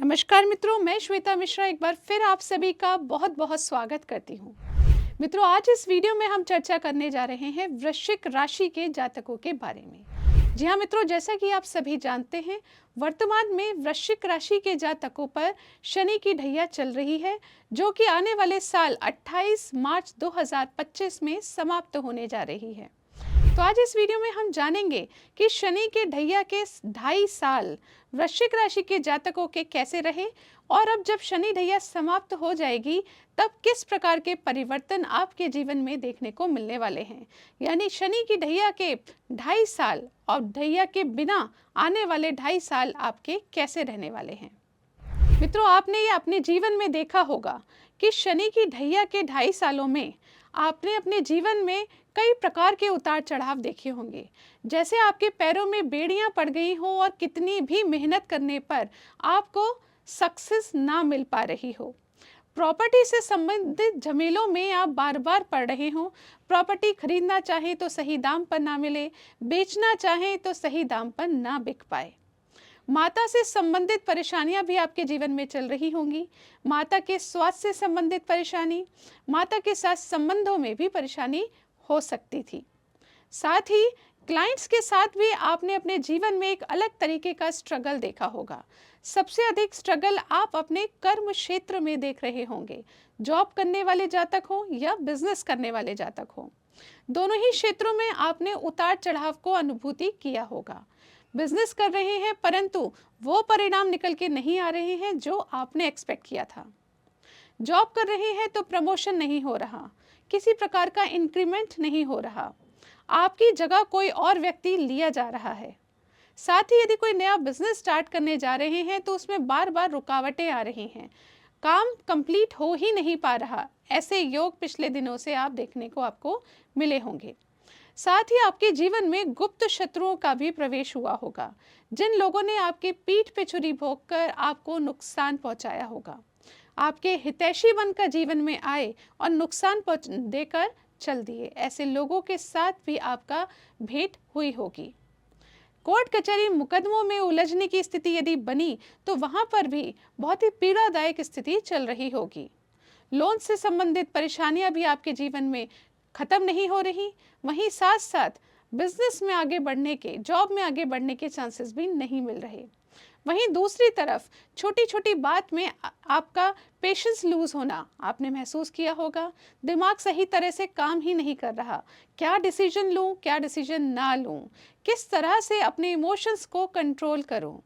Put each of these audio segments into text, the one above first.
नमस्कार मित्रों, मैं श्वेता मिश्रा एक बार फिर आप सभी का बहुत बहुत स्वागत करती हूँ। मित्रों, आज इस वीडियो में हम चर्चा करने जा रहे हैं वृश्चिक राशि के जातकों के बारे में। जी हाँ मित्रों, जैसा कि आप सभी जानते हैं, वर्तमान में वृश्चिक राशि के जातकों पर शनि की ढैया चल रही है, जो कि आने वाले साल 28 मार्च 2025 में समाप्त होने जा रही है। तो आज इस वीडियो में हम जानेंगे कि शनि के ढैया के 2.5 साल वृश्चिक राशि के जातकों के कैसे रहे, और अब जब शनि ढैया समाप्त हो जाएगी तब किस प्रकार के परिवर्तन आपके जीवन में देखने को मिलने वाले हैं। यानी शनि की ढैया के 2.5 साल और ढैया के बिना आने वाले 2.5 साल आपके कैसे रहने वाले हैं। मित्रों, आपने ये अपने जीवन में देखा होगा कि शनि की ढैया के 2.5 सालों में आपने अपने जीवन में कई प्रकार के उतार चढ़ाव देखे होंगे। जैसे आपके पैरों में बेड़ियां पड़ गई हो और कितनी भी मेहनत करने पर आपको सक्सेस ना मिल पा रही हो। प्रॉपर्टी से संबंधित झमेलों में आप बार बार पड़ रहे हो। प्रॉपर्टी खरीदना चाहें तो सही दाम पर ना मिले, बेचना चाहें तो सही दाम पर ना बिक पाए। माता से संबंधित परेशानियां भी आपके जीवन में चल रही होंगी। माता के स्वास्थ्य से संबंधित परेशानी, माता के साथ संबंधों में भी परेशानी हो सकती थी। साथ ही क्लाइंट्स के साथ भी आपने अपने जीवन में एक अलग तरीके का स्ट्रगल देखा होगा। सबसे अधिक स्ट्रगल आप अपने कर्म क्षेत्र में देख रहे होंगे। जॉब करने वाले जातक हो या बिजनेस करने वाले जातक हो, दोनों ही क्षेत्रों में आपने उतार चढ़ाव को अनुभूति किया होगा। बिजनेस कर रहे हैं परंतु वो परिणाम निकल के नहीं आ रहे हैं जो आपने एक्सपेक्ट किया था। जॉब कर रहे हैं तो प्रमोशन नहीं हो रहा, किसी प्रकार का इंक्रीमेंट नहीं हो रहा, आपकी जगह कोई और व्यक्ति लिया जा रहा है। साथ ही यदि कोई नया बिजनेस स्टार्ट करने जा रहे हैं तो उसमें बार बार रुकावटें आ रही हैं, काम कंप्लीट हो ही नहीं पा रहा। ऐसे योग पिछले दिनों से आप देखने को आपको मिले होंगे। साथ ही आपके जीवन में गुप्त शत्रुओं का भी प्रवेश हुआ होगा, जिन लोगों ने आपके पीठ पे छुरी भोंककर आपको नुकसान पहुंचाया होगा। आपके हितैषी बनकर जीवन में आए और नुकसान देकर चल दिए। ऐसे लोगों के साथ भी आपका भेंट हुई होगी। कोर्ट कचहरी मुकदमों में उलझने की स्थिति यदि बनी तो वहां पर भी बहुत ही पीड़ादायक स्थिति चल रही होगी। लोन से संबंधित परेशानियां भी आपके जीवन में खत्म नहीं हो रही। वहीं साथ साथ बिजनेस में आगे बढ़ने के, जॉब में आगे बढ़ने के चांसेस भी नहीं मिल रहे। वहीं दूसरी तरफ छोटी छोटी बात में आपका पेशेंस लूज होना आपने महसूस किया होगा। दिमाग सही तरह से काम ही नहीं कर रहा। क्या डिसीजन लूं, क्या डिसीजन ना लूं, किस तरह से अपने इमोशंस को कंट्रोल करूं,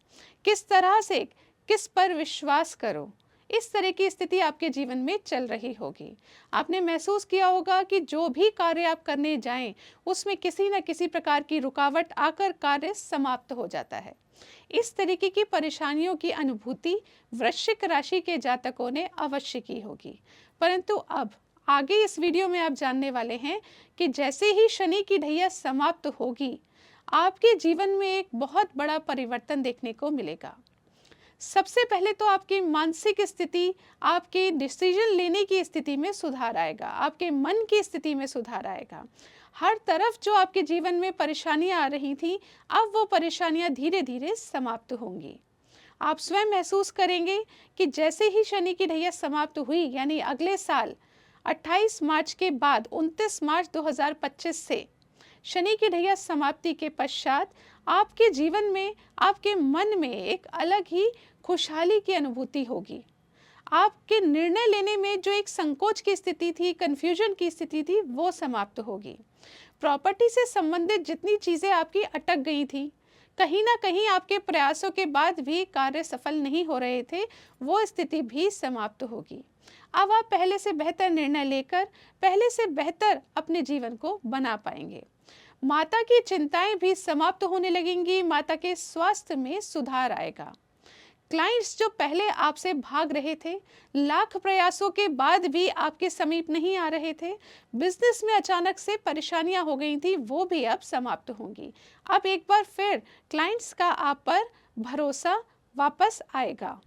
किस तरह से किस पर विश्वास करूं, इस तरह की स्थिति आपके जीवन में चल रही होगी। आपने महसूस किया होगा कि जो भी कार्य आप करने जाएं उसमें किसी न किसी प्रकार की रुकावट आकर कार्य समाप्त हो जाता है। इस तरीके की परेशानियों की अनुभूति वृश्चिक राशि के जातकों ने अवश्य की होगी। परंतु अब आगे इस वीडियो में आप जानने वाले हैं कि जैसे ही शनि की ढैया समाप्त होगी, आपके जीवन में एक बहुत बड़ा परिवर्तन देखने को मिलेगा। सबसे पहले तो आपकी मानसिक स्थिति, आपके डिसीजन लेने की स्थिति में सुधार आएगा, आपके मन की स्थिति में सुधार आएगा। हर तरफ जो आपके जीवन में परेशानियां आ रही थी, अब वो परेशानियां धीरे धीरे समाप्त होंगी। आप स्वयं महसूस करेंगे कि जैसे ही शनि की ढैया समाप्त हुई, यानी अगले साल 28 मार्च के बाद 29 मार्च 2025 से शनि की ढैया समाप्ति के पश्चात आपके जीवन में, आपके मन में एक अलग ही खुशहाली की अनुभूति होगी। आपके निर्णय लेने में जो एक संकोच की स्थिति थी, कंफ्यूजन की स्थिति थी, वो समाप्त होगी। प्रॉपर्टी से संबंधित जितनी चीजें आपकी अटक गई थी, कहीं ना कहीं आपके प्रयासों के बाद भी कार्य सफल नहीं हो रहे थे, वो स्थिति भी समाप्त होगी। अब आप पहले से बेहतर निर्णय लेकर पहले से बेहतर अपने जीवन को बना पाएंगे। माता की चिंताएं भी समाप्त होने लगेंगी, माता के स्वास्थ्य में सुधार आएगा। क्लाइंट्स जो पहले आपसे भाग रहे थे, लाख प्रयासों के बाद भी आपके समीप नहीं आ रहे थे, बिजनेस में अचानक से परेशानियां हो गई थी, वो भी अब समाप्त होंगी। अब एक बार फिर क्लाइंट्स का आप पर भरोसा वापस आएगा।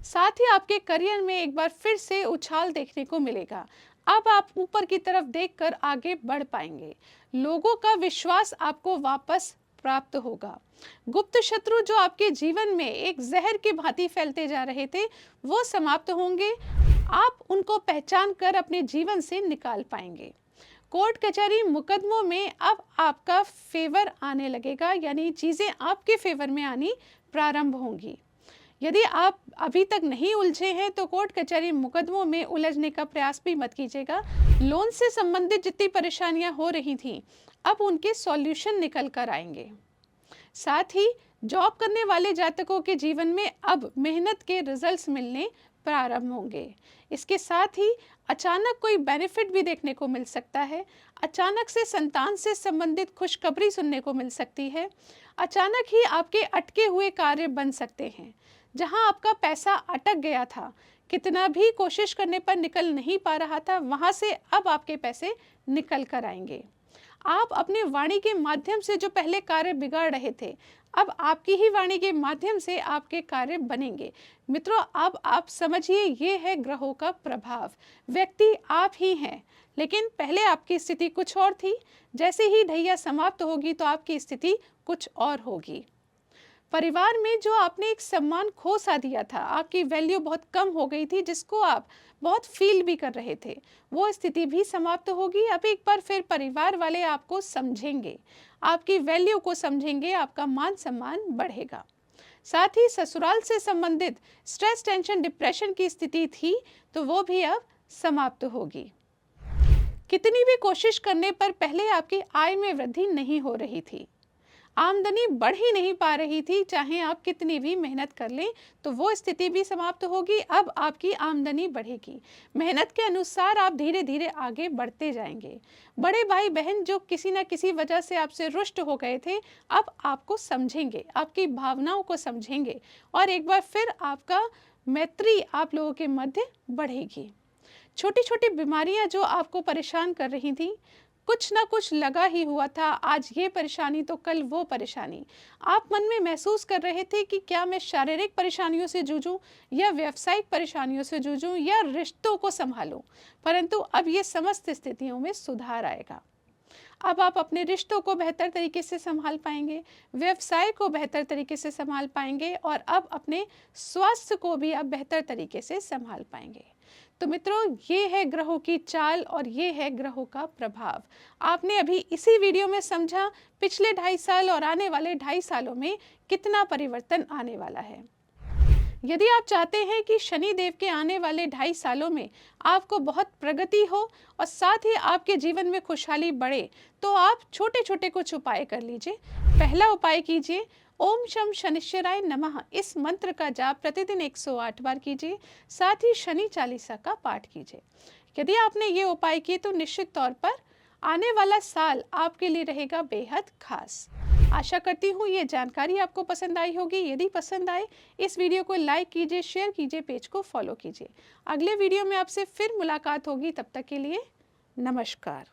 साथ ही आपके करियर में एक बार फिर से उछाल देखने को मिलेगा। अब आप ऊपर की तरफ देखकर आगे बढ़ पाएंगे। लोगों का विश्वास आपको वापस प्राप्त होगा। गुप्त शत्रु जो आपके जीवन में एक जहर की भांति फैलते जा रहे थे, वो समाप्त होंगे। आप उनको पहचान कर अपने जीवन से निकाल पाएंगे। कोर्ट कचहरी मुकदमों में अब आपका फेवर आने लगेगा, यानी चीज़ें आपके फेवर में आनी प्रारंभ होंगी। यदि आप अभी तक नहीं उलझे हैं तो कोर्ट कचहरी मुकदमों में उलझने का प्रयास भी मत कीजिएगा। लोन से संबंधित जितनी परेशानियां हो रही थीं, अब उनके सॉल्यूशन निकल कर आएंगे। साथ ही जॉब करने वाले जातकों के जीवन में अब मेहनत के रिजल्ट्स मिलने प्रारंभ होंगे। इसके साथ ही अचानक कोई बेनिफिट भी देखने को मिल सकता है। अचानक से संतान से संबंधित खुशखबरी सुनने को मिल सकती है। अचानक ही आपके अटके हुए कार्य बन सकते हैं। जहां आपका पैसा अटक गया था, कितना भी कोशिश करने पर निकल नहीं पा रहा था, वहां से अब आपके पैसे निकल कर आएंगे। आप अपने वाणी के माध्यम से जो पहले कार्य बिगाड़ रहे थे, अब आपकी ही वाणी के माध्यम से आपके कार्य बनेंगे। मित्रों, अब आप समझिए, ये है ग्रहों का प्रभाव। व्यक्ति आप ही हैं, लेकिन पहले आपकी स्थिति कुछ और थी। जैसे ही ढैया समाप्त होगी तो आपकी स्थिति कुछ और होगी। परिवार में जो आपने एक सम्मान खो सा दिया था, आपकी वैल्यू बहुत कम हो गई थी, जिसको आप बहुत फील भी कर रहे थे, वो स्थिति भी समाप्त होगी। अब एक बार फिर परिवार वाले आपको समझेंगे, आपकी वैल्यू को समझेंगे, आपका मान सम्मान बढ़ेगा। साथ ही ससुराल से संबंधित स्ट्रेस, टेंशन, डिप्रेशन की स्थिति थी तो वो भी अब समाप्त होगी। कितनी भी कोशिश करने पर पहले आपकी आय में वृद्धि नहीं हो रही थी, आमदनी बढ़ ही नहीं पा रही थी, चाहे आप कितनी भी मेहनत कर लें, तो वो स्थिति भी समाप्त होगी। अब आपकी आमदनी बढ़ेगी। मेहनत के अनुसार आप धीरे धीरे आगे बढ़ते जाएंगे। बड़े भाई बहन जो किसी न किसी वजह से आपसे रुष्ट हो गए थे, अब आपको समझेंगे, आपकी भावनाओं को समझेंगे और एक बार फिर आपका मैत्री आप लोगों के मध्य बढ़ेगी। छोटी छोटी बीमारियां जो आपको परेशान कर रही थी, कुछ ना कुछ लगा ही हुआ था, आज ये परेशानी तो कल वो परेशानी। आप मन में महसूस कर रहे थे कि क्या मैं शारीरिक परेशानियों से जूझूं या व्यावसायिक परेशानियों से जूझूं या रिश्तों को संभालूं, परंतु अब ये समस्त स्थितियों में सुधार आएगा। अब आप अपने रिश्तों को बेहतर तरीके से संभाल पाएंगे, व्यवसाय को बेहतर तरीके से संभाल पाएंगे और अब अपने स्वास्थ्य को भी आप बेहतर तरीके से संभाल पाएंगे। तो मित्रों, ये है ग्रहों की चाल और ये है ग्रहों का प्रभाव। आपने अभी इसी वीडियो में समझा पिछले 2.5 साल और आने वाले 2.5 सालों में कितना परिवर्तन आने वाला है। यदि आप चाहते हैं कि शनि देव के आने वाले 2.5 सालों में आपको बहुत प्रगति हो और साथ ही आपके जीवन में खुशहाली बढ़े, तो आप छोटे छोटे कुछ उपाय कर लीजिए। पहला उपाय कीजिए, ओम शम शनिश्चराय नमः इस मंत्र का जाप प्रतिदिन 108 बार कीजिए। साथ ही शनि चालीसा का पाठ कीजिए। यदि आपने ये उपाय किए तो निश्चित तौर पर आने वाला साल आपके लिए रहेगा बेहद खास। आशा करती हूँ ये जानकारी आपको पसंद आई होगी। यदि पसंद आए, इस वीडियो को लाइक कीजिए, शेयर कीजिए, पेज को फॉलो कीजिए। अगले वीडियो में आपसे फिर मुलाकात होगी। तब तक के लिए नमस्कार।